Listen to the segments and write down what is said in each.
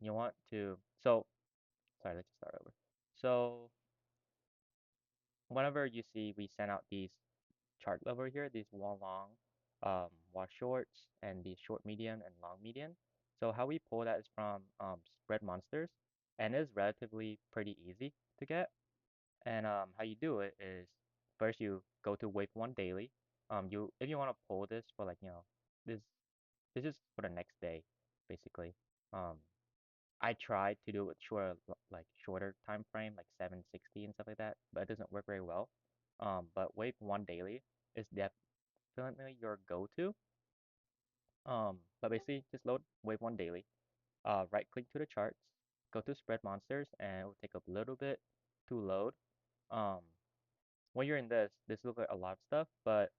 you want to, so, sorry, let's just start over. So, whenever you see we send out these chart over here, these wall long, wall shorts, and these short median and long median. So how we pull that is from spread monsters, and it's relatively pretty easy to get. And how you do it is first you go to wave one daily. You if you want to pull this for like this this is for the next day, basically. Um, I tried to do it shorter like shorter time frame, like 760 and stuff like that, but it doesn't work very well. But wave one daily is definitely your go-to. But basically just load wave one daily. Right click to the charts, go to spread monsters, and it will take a little bit to load. Um, when you're in this looks like a lot of stuff, but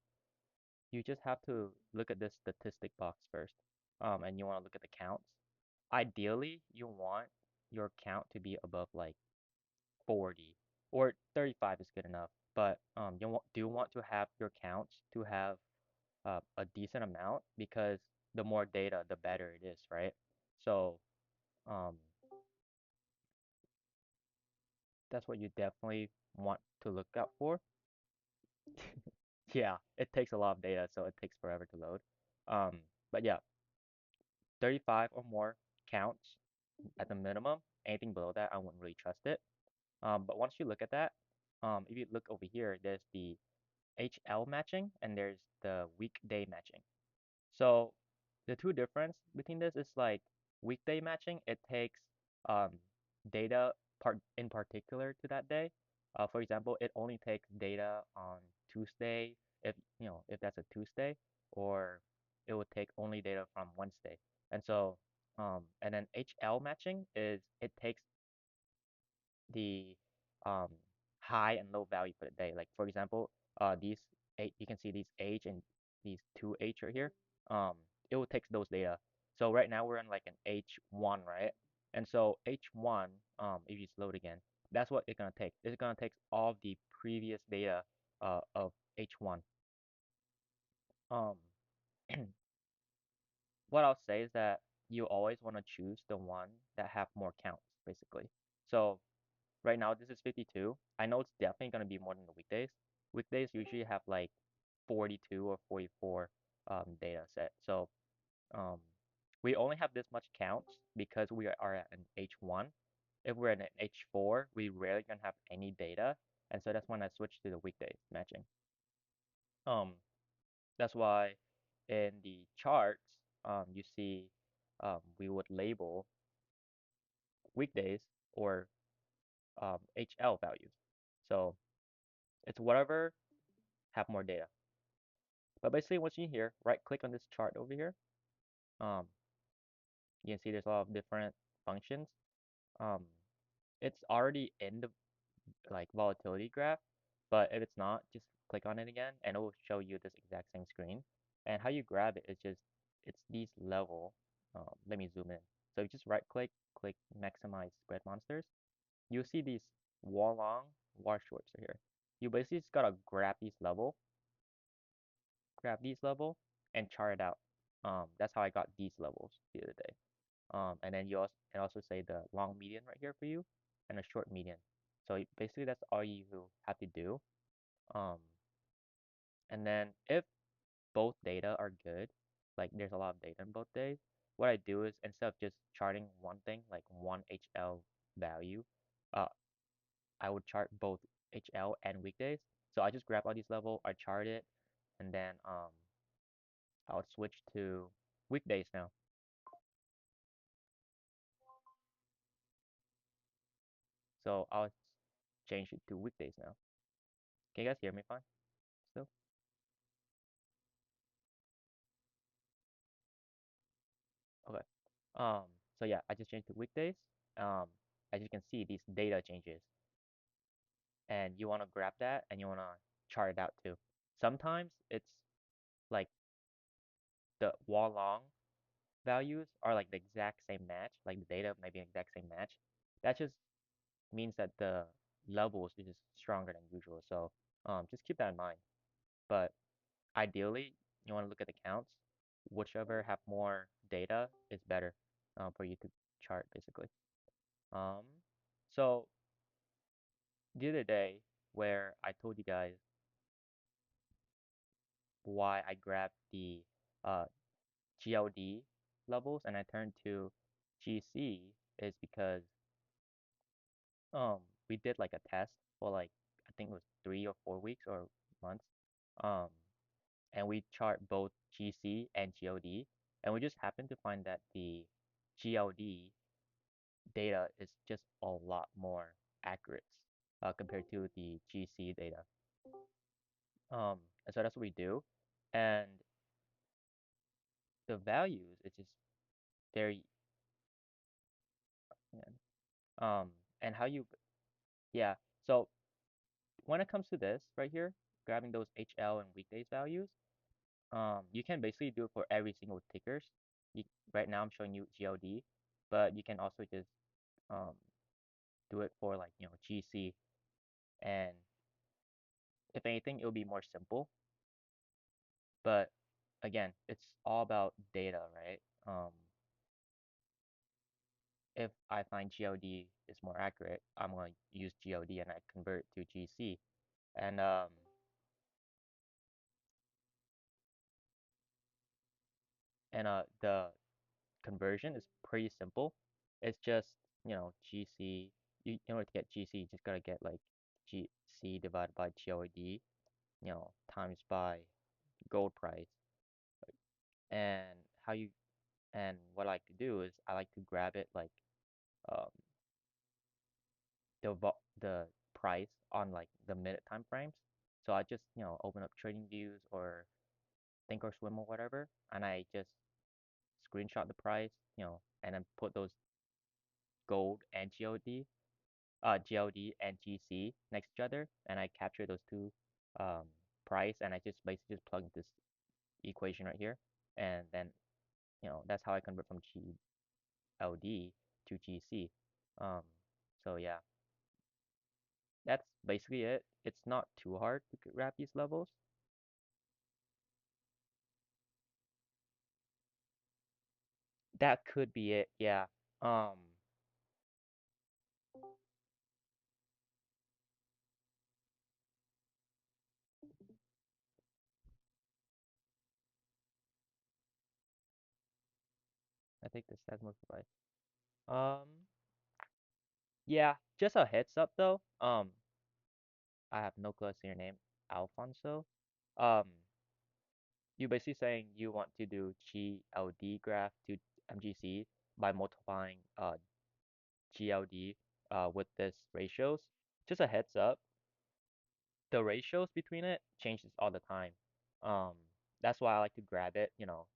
you just have to look at this statistic box first. And you want to look at the counts. Ideally, you want your count to be above like 40 or 35 is good enough. But do want to have your counts to have a decent amount because the more data, the better it is, right? So um, that's what you definitely want to look out for. Yeah, it takes a lot of data, so it takes forever to load. Um, but yeah, 35 or more counts at the minimum. Anything below that, I wouldn't really trust it. But once you look at that, if you look over here, there's the HL matching and there's the weekday matching. So the two difference between this is like weekday matching, it takes um, data part in particular to that day. For example, it only takes data on Tuesday if if that's a Tuesday, or it would take only data from Wednesday. And so and then HL matching is it takes the um, high and low value for the day. Like for example, these eight you can see these age and these two H right here. Um, it will take those data. So right now we're in like an H1, right? And so H1, if you just load again, that's what it's gonna take. It's gonna take all the previous data of H1. Um, what I'll say is that you always want to choose the one that have more counts, basically. So right now, this is 52. I know it's definitely going to be more than the weekdays. Weekdays usually have like 42 or 44 data set. So um, we only have this much counts because we are at an H1. If we're at an H4, we rarely gonna have any data, and so that's when I switch to the weekdays matching. Um, that's why in the charts, you see we would label weekdays or HL values. So it's whatever have more data. But basically, once you're here, right click on this chart over here. Um, you can see there's a lot of different functions. Um, it's already in the like volatility graph, but if it's not, just click on it again and it will show you this exact same screen. And how you grab it is just it's these level. Let me zoom in. So you just right click, click maximize spread monsters. You'll see these wall long, wall shorts right here. You basically just gotta grab these level and chart it out. That's how I got these levels the other day. And then you also and also say the long median right here for you and a short median. So basically that's all you have to do. Um, and then if both data are good, like there's a lot of data in both days, what I do is instead of just charting one thing, like one HL value, uh, I would chart both HL and weekdays. So I just grab all these level, I chart it, and then I'll switch to weekdays now. So I'll change it to weekdays now. Can you guys hear me fine still? Okay. Um, so yeah, I just changed to weekdays. Um, as you can see, these data changes, and you want to grab that and you want to chart it out too. Sometimes it's like the wall long values are like the exact same match, like the data may be exact same match. That just means that the levels is just stronger than usual. So just keep that in mind. But ideally, you want to look at the counts. Whichever have more data is better for you to chart basically. Um, so the other day where I told you guys why I grabbed the uh, GLD levels and I turned to GC is because um we did like a test for like I think it was 3 or 4 weeks or months. Um, and we chart both GC and GLD, and we just happened to find that the GLD data is just a lot more accurate compared to the GC data. And so that's what we do, and the values it's just very yeah. And how you yeah. So when it comes to this right here, grabbing those HL and weekdays values, you can basically do it for every single tickers. You, right now I'm showing you GLD, but you can also just um do it for like GC, and if anything it'll be more simple, but again it's all about data, right? If I find GLD is more accurate, I'm going to use GLD and I convert to GC. And the conversion is pretty simple. It's just GC. In order to get GC you just gotta get like GC divided by GLD, times by gold price. And how you and what I like to do is I like to grab it like um the price on like the minute time frames. So I just open up trading views or think or swim or whatever, and I just screenshot the price, and then put those gold and GLD and GC next to each other, and I capture those two um price, and I just basically just plug this equation right here, and then that's how I convert from GLD to GC. Um, so yeah, that's basically it. It's not too hard to grab these levels. That could be it, yeah. Um, I think this has more provide. Yeah, just a heads up though. I have no clue to your name, Alfonso. Um, you basically saying you want to do GLD graph to MGC by multiplying GLD with this ratios. Just a heads up, the ratios between it changes all the time. Um, that's why I like to grab it,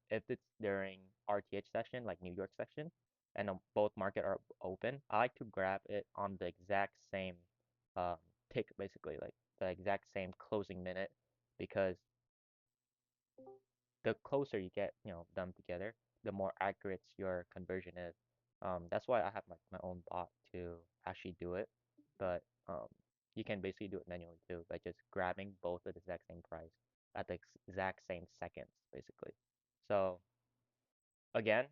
if it's during RTH session, like New York session, and both market are open, I like to grab it on the exact same um, tick, basically, like the exact same closing minute, because the closer you get, them together, the more accurate your conversion is. That's why I have my own bot to actually do it. But you can basically do it manually too, by just grabbing both at the exact same price at the exact same seconds, basically. So again,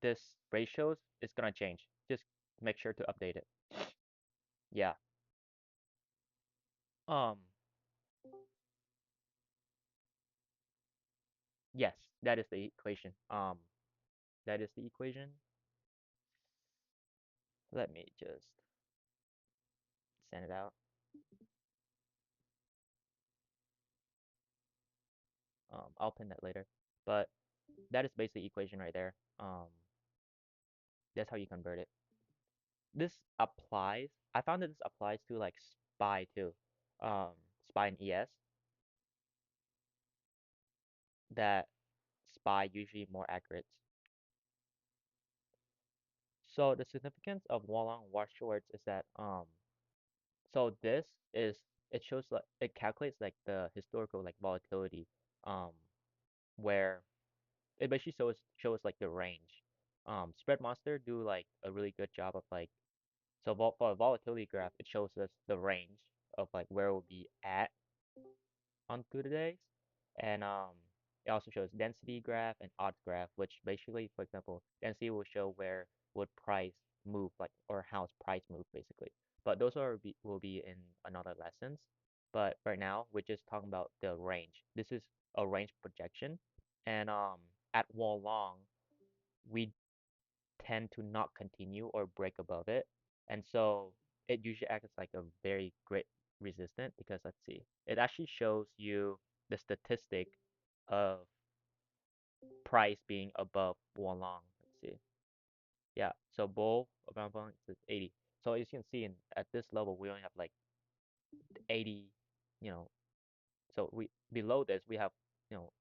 this ratios is gonna change. Just make sure to update it. Yeah. Um, yes, that is the equation. That is the equation. Let me just send it out. I'll pin that later. But that is basically equation right there. That's how you convert it. This applies. I found that this applies to like SPY too. Um, SPY and ES. That SPY usually more accurate. So the significance of Wallong wash shorts is that so this is it shows like it calculates like the historical like volatility um where it basically shows like the range. Spread Monster do like a really good job of like so for a volatility graph it shows us the range of like where we'll be at on through the days, and it also shows density graph and odds graph, which basically, for example, density will show where would price move, like or how its price move basically. But those will be in another lessons. But right now we're just talking about the range. This is a range projection, and at wall long we tend to not continue or break above it, and so it usually acts like a very great resistant because let's see, it actually shows you the statistic of price being above wall long. Let's see. Yeah, so bull around point is 80. So as you can see, at this level, we only have like 80, you know. So we below this, we have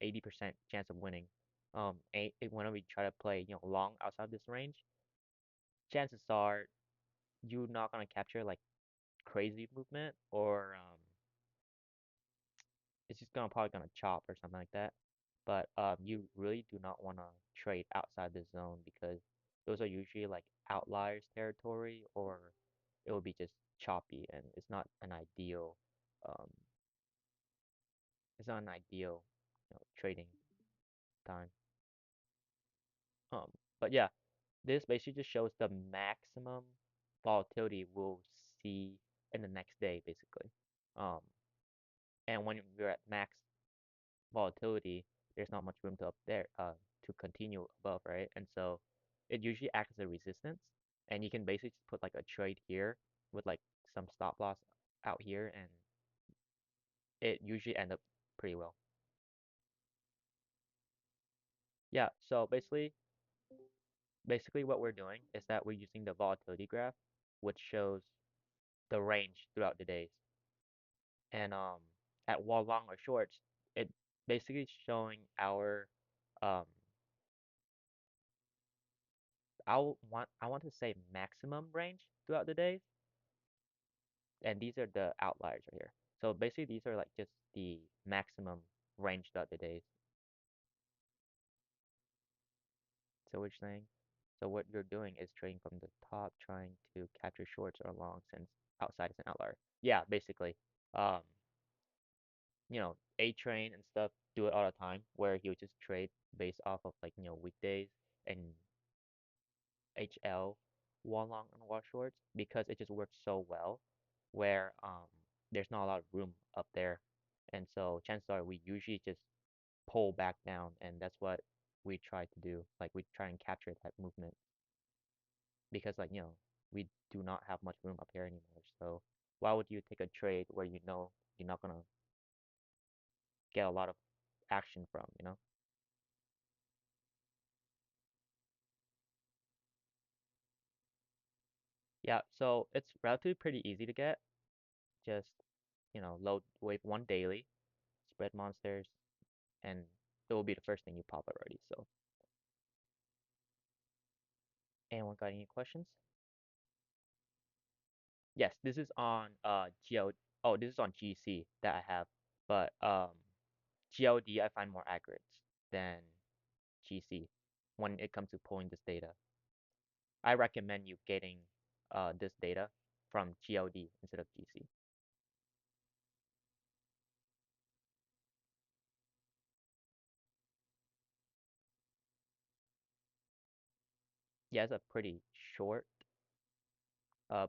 80% chance of winning. Whenever we try to play long outside this range, chances are you're not gonna capture like crazy movement or it's just gonna probably gonna chop or something like that. But you really do not want to trade outside the zone because those are usually like outliers territory or it will be just choppy and um it's not an ideal trading time. Um but yeah, this basically just shows the maximum volatility we'll see in the next day basically. Um and when we're at max volatility, there's not much room to up there to continue above, right? And so it usually acts as a resistance, and you can basically just put like a trade here with like some stop loss out here, and it usually end up pretty well. Yeah, so basically what we're doing is that we're using the volatility graph, which shows the range throughout the days. And at wall long or shorts, it basically showing our um I want to say maximum range throughout the days, and these are the outliers right here. So basically, these are like just the maximum range throughout the days. So which thing? So what you're doing is trading from the top, trying to capture shorts or longs, since outside is an outlier. Yeah, basically. Um, A Train and stuff do it all the time, where he would just trade based off of like weekdays and HL wall long and wall shorts because it just works so well where there's not a lot of room up there. And so chances are we usually just pull back down and that's what we try to do. Like we try and capture that movement because like we do not have much room up here anymore. So why would you take a trade where you know you're not gonna get a lot of action from, you know? Yeah, so it's relatively pretty easy to get. Just, load wave one daily, spread monsters, and it will be the first thing you pop already. So, anyone got any questions? Yes, this is on GL. Oh, this is on GC that I have, but GLD I find more accurate than GC when it comes to pulling this data. I recommend you getting this data from GLD instead of GC. Yeah, it's a pretty short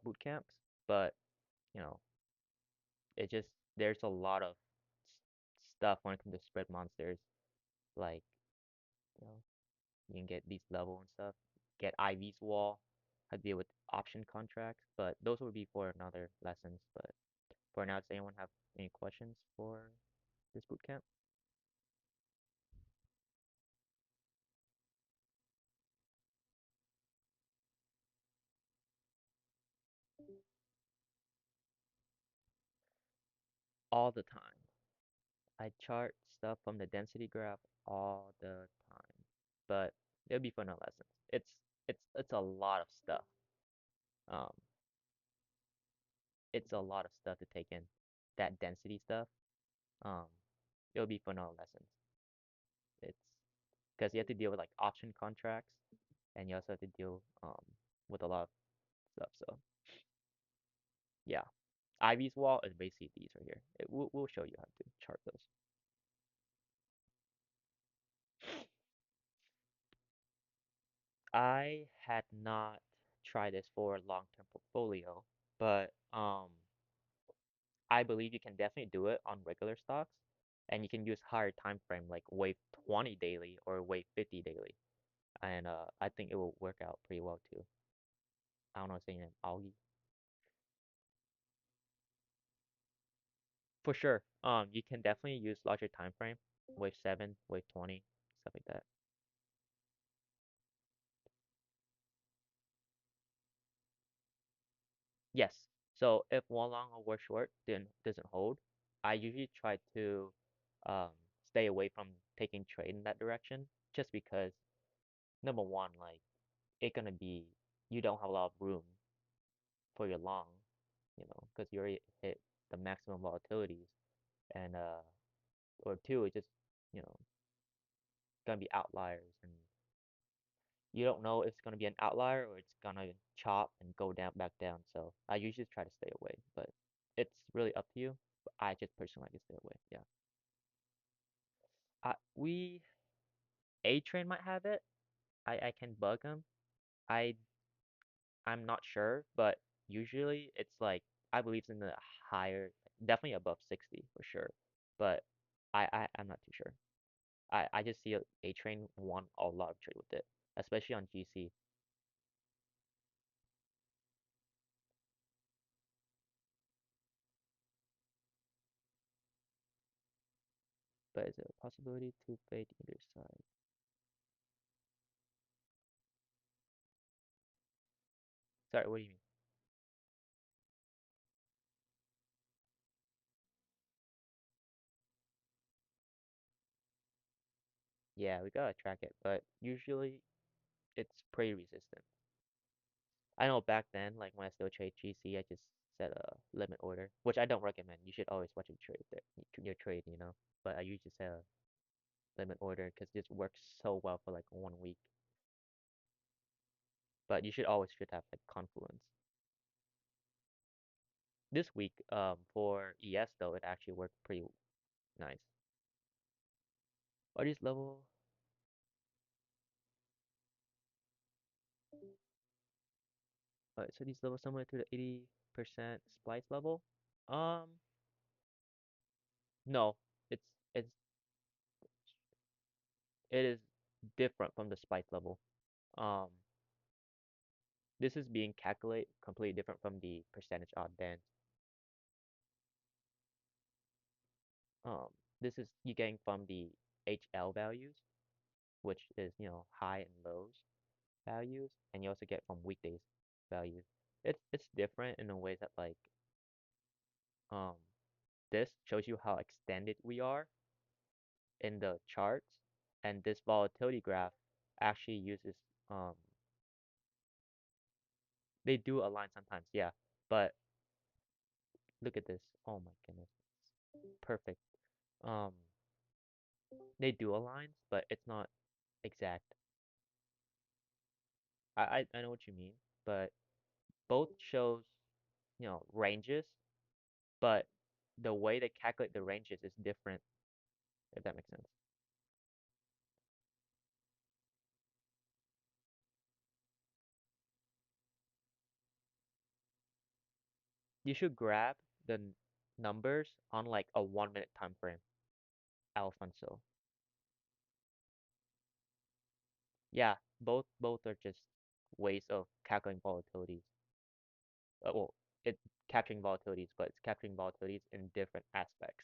boot camps, but you know, it just there's a lot of stuff when it comes to spread monsters. Like, you know, you can get these level and stuff. Get Ivy's wall, how to deal with option contracts, but those would be for another lessons. But for now, does anyone have any questions for this boot camp? All the time. I chart stuff from the density graph all the time. But it'll be for no lessons. It's a lot of stuff. Um, it's a lot of stuff to take in. That density stuff. Um, it'll be for no lessons. It's because you have to deal with like option contracts, and you also have to deal with a lot of stuff. So yeah, Ivy's wall is basically these right here. We'll show you how to chart those. I had not try this for long-term portfolio, but I believe you can definitely do it on regular stocks, and you can use higher time frame like wave 20 daily or wave 50 daily, and I think it will work out pretty well too. I don't know, saying it, Augie. For sure. You can definitely use larger time frame, wave 7, wave 20, stuff like that. Yes. So if one long or one short then doesn't hold, I usually try to um, stay away from taking trade in that direction, just because number one, like it gonna be you don't have a lot of room for your long, because you already hit the maximum volatilities, and or two, it's just you know gonna be outliers, and you don't know if it's gonna be an outlier or it's gonna chop and go down back down. So I usually try to stay away, but it's really up to you. But I just personally like to stay away. Yeah. We A train might have it. I can bug him. I I'm not sure, but usually it's like I believe it's in the higher, definitely above 60 for sure. But I'm not too sure. I just see A train won a lot of trade with it, especially on GC. But is it a possibility to fade either side? Sorry, what do you mean? Yeah, we gotta track it, but usually it's pretty resistant. I know back then, like when I still trade GC, I just set a limit order, which I don't recommend. You should always watch your trade there, your trade, But I usually set a limit order because this works so well for like 1 week. But you should have like confluence. This week, for ES though, it actually worked pretty nice. Are these level? So these levels similar to the 80% splice level? Um, no, it's it's it is different from the splice level. Um, this is being calculated completely different from the percentage odd bands. Um, this is you getting from the HL values, which is high and lows values, and you also get from weekdays values. It's different in a way that like um this shows you how extended we are in the charts, and this volatility graph actually uses um they do align sometimes, yeah, but look at this. Oh my goodness, perfect. Um, they do align, but it's not exact. I know what you mean, but both shows ranges, but the way they calculate the ranges is different, if that makes sense. You should grab the numbers on like a 1 minute time frame, Alfonso. Yeah, both are just ways of calculating volatilities. Well, it's capturing volatilities, but it's capturing volatilities in different aspects.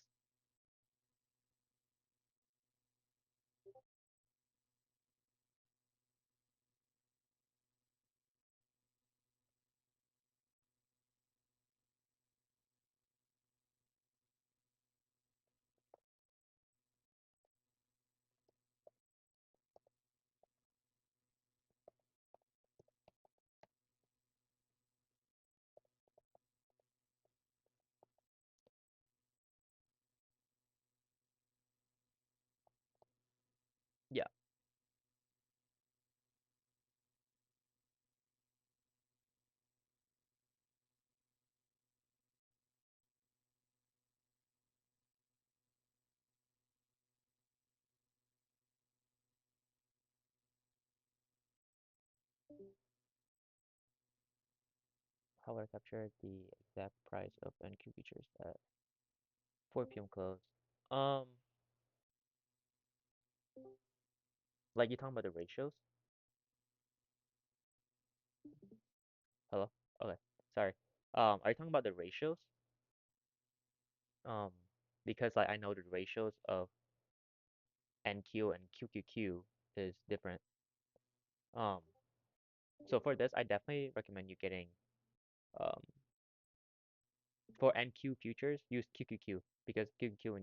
how would I capture the exact price of NQ futures at 4 p.m. close? Um, like you talking about the ratios? Hello? Okay, sorry. Are you talking about the ratios? Um, because like I know the ratios of NQ and QQQ is different. Um, so for this, I definitely recommend you getting um for NQ futures, use QQQ because QQQ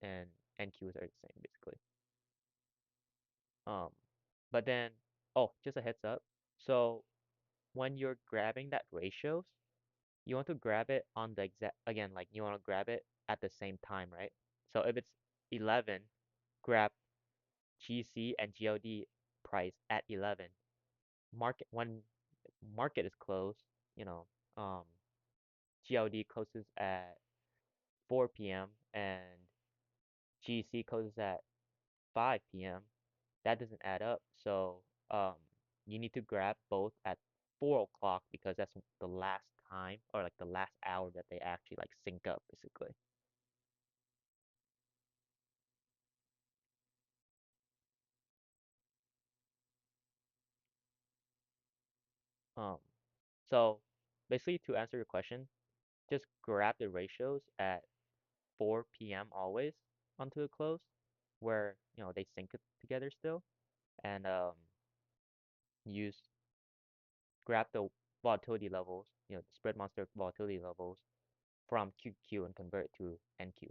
and NQs are the same basically. Um, but then, oh, just a heads up. So when you're grabbing that ratios, you want to grab it on the exact, again, like you want to grab it at the same time, right? So if it's 11, grab GC and GLD price at 11. Market when market is closed, you know, um, GLD closes at 4 p.m. and GC closes at 5 p.m. That doesn't add up. So um, you need to grab both at 4 o'clock because that's the last time or like the last hour that they actually like sync up basically. Um, so basically to answer your question, just grab the ratios at 4 p.m. always onto the close where they sync it together still and use grab the volatility levels, the spread monster volatility levels from QQ and convert it to NQ.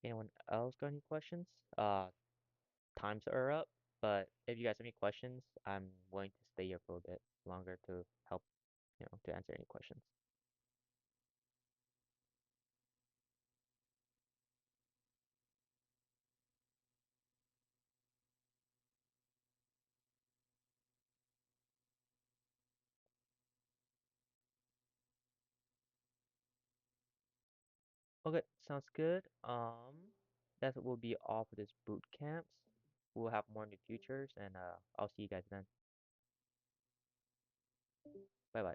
Anyone else got any questions? Times are up, but if you guys have any questions, I'm willing to stay here for a bit longer to help, to answer any questions. Okay, sounds good. That will be all for this boot camps. We'll have more in the futures, and I'll see you guys then. Bye bye.